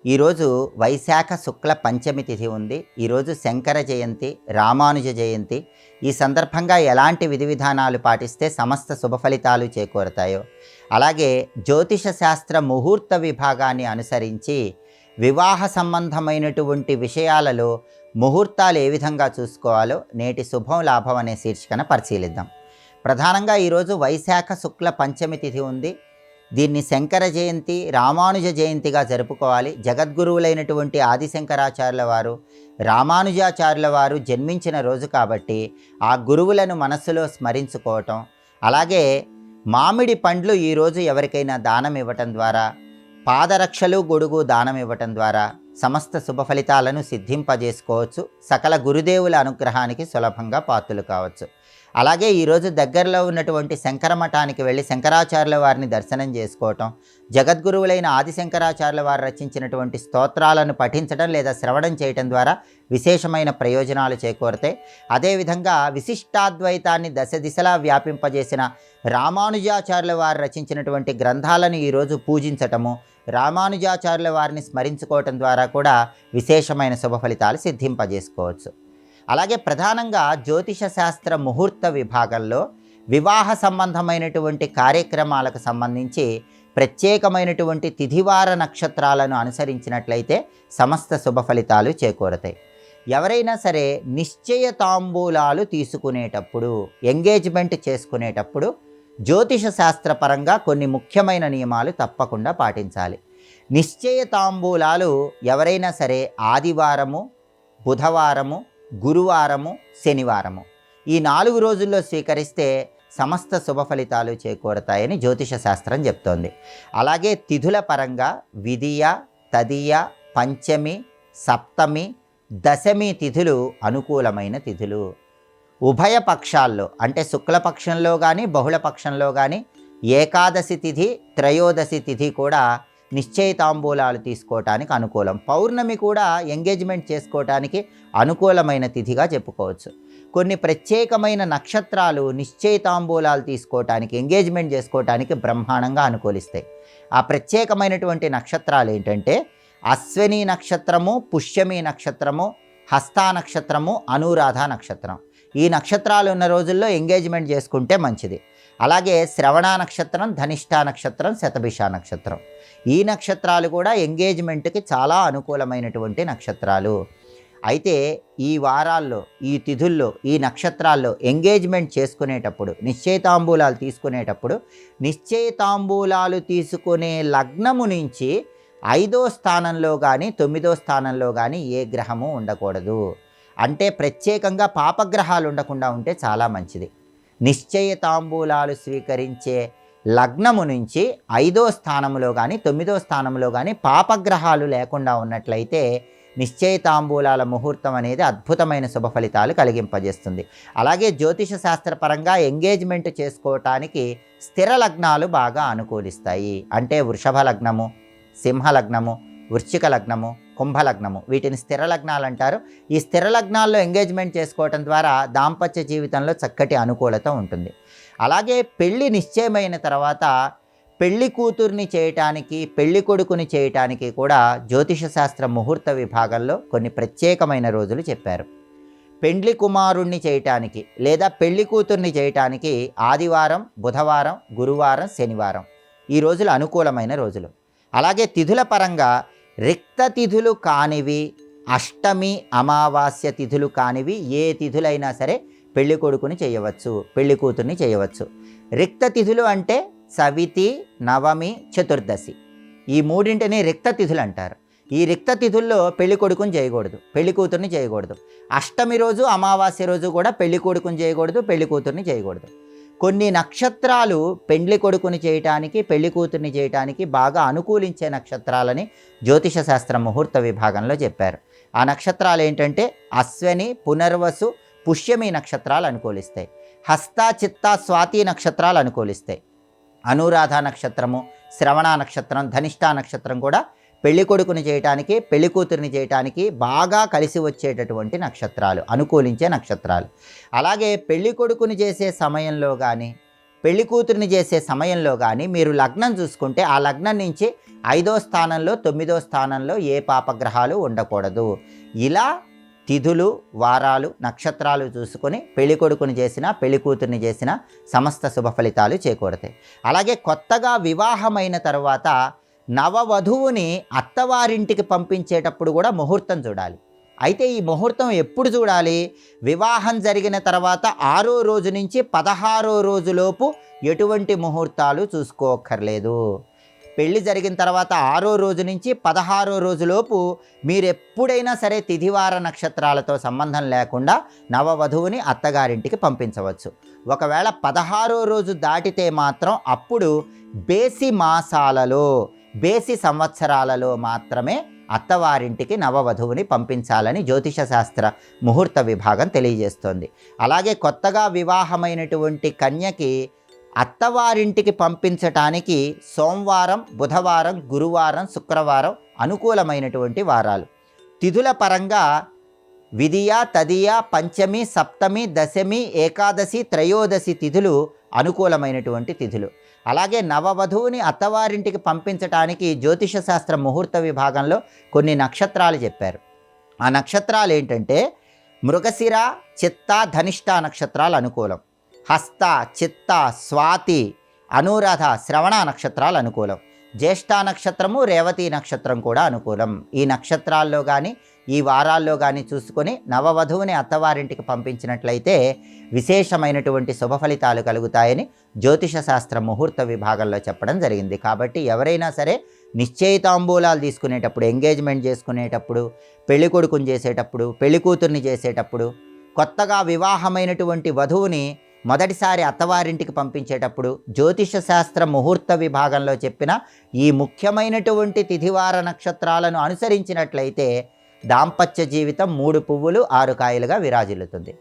ఈరోజు వైశాఖ శుక్ల పంచమి తిథి ఉంది. ఈరోజు శంకర జయంతి, రామానుజ జయంతి. ఈ సందర్భంగా ఎలాంటి విధి విధానాలు పాటిస్తే సమస్త శుభ ఫలితాలు చేకూరతాయో, అలాగే జ్యోతిష శాస్త్ర ముహూర్త విభాగాన్ని అనుసరించి వివాహ సంబంధమైనటువంటి విషయాలలో ముహూర్తాలు ఏ విధంగా చూసుకోవాలో నేటి శుభం లాభం అనే శీర్షికన పరిశీలిద్దాం. ప్రధానంగా ఈరోజు వైశాఖ శుక్ల పంచమి తిథి ఉంది. దీన్ని శంకర జయంతి, రామానుజ జయంతిగా జరుపుకోవాలి. జగద్గురువులైనటువంటి ఆదిశంకరాచార్యుల వారు, రామానుజాచార్యుల వారు జన్మించిన రోజు కాబట్టి ఆ గురువులను మనస్సులో స్మరించుకోవటం, అలాగే మామిడి పండ్లు ఈరోజు ఎవరికైనా దానం ఇవ్వటం ద్వారా, పాదరక్షలు గొడుగు దానం ఇవ్వటం ద్వారా సమస్త శుభ ఫలితాలను సిద్ధింపజేసుకోవచ్చు. సకల గురుదేవుల అనుగ్రహానికి సులభంగా పాత్రలు కావచ్చు. అలాగే ఈరోజు దగ్గరలో ఉన్నటువంటి శంకర మఠానికి వెళ్ళి శంకరాచార్యుల వారిని దర్శనం చేసుకోవటం, జగద్గురువులైన ఆదిశంకరాచార్యుల వారు రచించినటువంటి స్తోత్రాలను పఠించడం లేదా శ్రవణం చేయటం ద్వారా విశేషమైన ప్రయోజనాలు చేకూరతాయి. అదేవిధంగా విశిష్టాద్వైతాన్ని దశ దిశలా వ్యాపింపజేసిన రామానుజాచార్యుల వారు రచించినటువంటి గ్రంథాలను ఈరోజు పూజించటము, రామానుజాచార్యుల వారిని స్మరించుకోవటం ద్వారా కూడా విశేషమైన శుభ ఫలితాలు సిద్ధింపజేసుకోవచ్చు. అలాగే ప్రధానంగా జ్యోతిష శాస్త్ర ముహూర్త విభాగంలో వివాహ సంబంధమైనటువంటి కార్యక్రమాలకు సంబంధించి ప్రత్యేకమైనటువంటి తిథివార నక్షత్రాలను అనుసరించినట్లయితే సమస్త శుభ ఫలితాలు చేకూరతాయి. ఎవరైనా సరే నిశ్చయ తాంబూలాలు తీసుకునేటప్పుడు, ఎంగేజ్మెంట్ చేసుకునేటప్పుడు జ్యోతిష శాస్త్రపరంగా కొన్ని ముఖ్యమైన నియమాలు తప్పకుండా పాటించాలి. నిశ్చయ తాంబూలాలు ఎవరైనా సరే ఆదివారము, బుధవారము, గురువారము, శనివారము ఈ 4 రోజుల్లో స్వీకరిస్తే సమస్త శుభ ఫలితాలు చేకూరతాయని జ్యోతిష శాస్త్రం చెప్తోంది. అలాగే తిథుల పరంగా విధియ, తదియ, పంచమి, సప్తమి, దశమి తిథులు అనుకూలమైన తిథులు. ఉభయ పక్షాల్లో అంటే శుక్లపక్షంలో కానీ బహుళపక్షంలో కానీ ఏకాదశి తిథి, త్రయోదశి తిథి కూడా నిశ్చయ తాంబూలాలు తీసుకోవటానికి అనుకూలం. పౌర్ణమి కూడా ఎంగేజ్మెంట్ చేసుకోవటానికి అనుకూలమైన తిథిగా చెప్పుకోవచ్చు. కొన్ని ప్రత్యేకమైన నక్షత్రాలు నిశ్చయ తాంబూలాలు తీసుకోవటానికి, ఎంగేజ్మెంట్ చేసుకోవటానికి బ్రహ్మాండంగా అనుకూలిస్తాయి. ఆ ప్రత్యేకమైనటువంటి నక్షత్రాలు ఏంటంటే అశ్విని నక్షత్రము, పుష్యమి నక్షత్రము, హస్తా నక్షత్రము, అనురాధ నక్షత్రం. ఈ నక్షత్రాలు ఉన్న రోజుల్లో ఎంగేజ్మెంట్ చేసుకుంటే మంచిది. అలాగే శ్రవణ నక్షత్రం, ధనిష్ఠా నక్షత్రం, శతభిష నక్షత్రం. ఈ నక్షత్రాలు కూడా ఎంగేజ్మెంట్కి చాలా అనుకూలమైనటువంటి నక్షత్రాలు. అయితే ఈ వారాల్లో, ఈ తిథుల్లో, ఈ నక్షత్రాల్లో ఎంగేజ్మెంట్ చేసుకునేటప్పుడు, నిశ్చయితాంబూలాలు తీసుకునేటప్పుడు నిశ్చయితాంబూలాలు తీసుకునే లగ్నము నుంచి 5వ స్థానంలో కానీ 9వ స్థానంలో కానీ ఏ గ్రహము ఉండకూడదు. అంటే ప్రత్యేకంగా పాపగ్రహాలు ఉండకుండా ఉంటే చాలా మంచిది. నిశ్చయ తాంబూలాలు స్వీకరించే లగ్నము నుంచి 5వ స్థానంలో కానీ 9వ స్థానంలో కానీ పాపగ్రహాలు లేకుండా ఉన్నట్లయితే నిశ్చయ తాంబూలాల ముహూర్తం అనేది అద్భుతమైన శుభ ఫలితాలు కలిగింపజేస్తుంది. అలాగే జ్యోతిష శాస్త్రపరంగా ఎంగేజ్మెంట్ చేసుకోవటానికి స్థిర లగ్నాలు బాగా అనుకూలిస్తాయి. అంటే వృషభ లగ్నము, సింహ లగ్నము, వృశ్చిక లగ్నము, కుంభలగ్నము, వీటిని స్థిర లగ్నాలు అంటారు. ఈ స్థిర లగ్నాల్లో ఎంగేజ్మెంట్ చేసుకోవటం ద్వారా దాంపత్య జీవితంలో చక్కటి అనుకూలత ఉంటుంది. అలాగే పెళ్ళి నిశ్చయమైన తర్వాత పెళ్లి కూతుర్ని చేయటానికి, పెళ్లి కొడుకుని చేయటానికి కూడా జ్యోతిష శాస్త్ర ముహూర్త విభాగంలో కొన్ని ప్రత్యేకమైన రోజులు చెప్పారు. పెండ్లి కుమారుణ్ణి చేయటానికి లేదా పెళ్లి కూతుర్ని చేయటానికి ఆదివారం, బుధవారం, గురువారం, శనివారం ఈ రోజులు అనుకూలమైన రోజులు. అలాగే తిథుల పరంగా రిక్త తిథులు కానివి, అష్టమి, అమావాస్య తిథులు కానివి ఏ తిథులైనా సరే పెళ్లి కొడుకుని చేయవచ్చు, పెళ్లి కూతుర్ని చేయవచ్చు. రిక్త తిథులు అంటే సవితి, నవమి, చతుర్దశి ఈ మూడింటిని రిక్త తిథులు అంటారు. ఈ రిక్త తిథుల్లో పెళ్లి కొడుకుని చేయకూడదు, పెళ్లి కూతుర్ని చేయకూడదు. అష్టమి రోజు, అమావాస్య రోజు కూడా పెళ్లి కొడుకుని చేయకూడదు, పెళ్లి కూతుర్ని చేయకూడదు. కొన్ని నక్షత్రాలు పెండ్లి కొడుకుని చేయటానికి, పెళ్లి కూతుర్ని చేయటానికి బాగా అనుకూలించే నక్షత్రాలని జ్యోతిష శాస్త్ర ముహూర్త విభాగంలో చెప్పారు. ఆ నక్షత్రాలు ఏంటంటే అశ్విని, పునర్వసు, పుష్యమి నక్షత్రాలు అనుకూలిస్తాయి. హస్త, చిత్త, స్వాతి నక్షత్రాలు అనుకూలిస్తాయి. అనురాధ నక్షత్రము, శ్రవణ నక్షత్రం, ధనిష్ఠా నక్షత్రం కూడా పెళ్లి కొడుకుని చేయటానికి, పెళ్లి కూతురిని చేయటానికి బాగా కలిసి వచ్చేటటువంటి నక్షత్రాలు, అనుకూలించే నక్షత్రాలు. అలాగే పెళ్లి కొడుకుని చేసే సమయంలో కానీ, పెళ్లి కూతురిని చేసే సమయంలో కానీ మీరు లగ్నం చూసుకుంటే ఆ లగ్నం నుంచి 5వ స్థానంలో 9వ స్థానంలో ఏ పాపగ్రహాలు ఉండకూడదు. ఇలా తిథులు, వారాలు, నక్షత్రాలు చూసుకొని పెళ్లి కొడుకుని చేసినా పెళ్లి కూతురిని చేసినా సమస్త శుభ ఫలితాలు చేకూరతాయి. అలాగే కొత్తగా వివాహమైన తర్వాత నవవధువుని అత్తవారింటికి పంపించేటప్పుడు కూడా ముహూర్తం చూడాలి. అయితే ఈ ముహూర్తం ఎప్పుడు చూడాలి? వివాహం జరిగిన తర్వాత 6వ రోజు నుంచి 16వ రోజులోపు ఎటువంటి ముహూర్తాలు చూసుకోక్కర్లేదు. పెళ్లి జరిగిన తర్వాత 6వ రోజు నుంచి 16వ రోజులోపు మీరు ఎప్పుడైనా సరే తిథివార నక్షత్రాలతో సంబంధం లేకుండా నవవధువుని అత్తగారింటికి పంపించవచ్చు. ఒకవేళ 16వ రోజు దాటితే మాత్రం అప్పుడు బేసి మాసాలలో, బేసి సంవత్సరాలలో మాత్రమే అత్తవారింటికి నవవధువుని పంపించాలని జ్యోతిష శాస్త్ర ముహూర్త విభాగం తెలియజేస్తోంది. అలాగే కొత్తగా వివాహమైనటువంటి కన్యకి అత్తవారింటికి పంపించటానికి సోమవారం, బుధవారం, గురువారం, శుక్రవారం అనుకూలమైనటువంటి వారాలు. తిథుల పరంగా విదియ, తదియ, పంచమి, సప్తమి, దశమి, ఏకాదశి, త్రయోదశి తిథులు అనుకూలమైనటువంటి తిథులు. అలాగే నవవధువుని అత్తవారింటికి పంపించటానికి జ్యోతిష శాస్త్ర ముహూర్త విభాగంలో కొన్ని నక్షత్రాలు చెప్పారు. ఆ నక్షత్రాలు ఏంటంటే మృగశిర, చిత్త, ధనిష్ట నక్షత్రాలు అనుకూలం. హస్త, చిత్త, స్వాతి, అనురాధ, శ్రవణ నక్షత్రాలు అనుకూలం. జ్యేష్ఠ నక్షత్రము, రేవతి నక్షత్రం కూడా అనుకూలం. ఈ నక్షత్రాల్లో కానీ ఈ వారాల్లో కానీ చూసుకొని నవవధువుని అత్తవారింటికి పంపించినట్లయితే విశేషమైనటువంటి శుభ ఫలితాలు కలుగుతాయని జ్యోతిష శాస్త్ర ముహూర్త విభాగంలో చెప్పడం జరిగింది. కాబట్టి ఎవరైనా సరే నిశ్చయితాంబూలాలు తీసుకునేటప్పుడు, ఎంగేజ్మెంట్ చేసుకునేటప్పుడు, పెళ్లి కొడుకుని చేసేటప్పుడు, పెళ్లి కూతుర్ని చేసేటప్పుడు, కొత్తగా వివాహమైనటువంటి వధువుని మొదటిసారి అత్తవారింటికి పంపించేటప్పుడు జ్యోతిష శాస్త్ర ముహూర్త విభాగంలో చెప్పిన ఈ ముఖ్యమైనటువంటి తిథివార నక్షత్రాలను అనుసరించినట్లయితే దాంపత్య జీవితం 3 పువ్వులు 6 కాయలుగా విరాజిల్లుతుంది.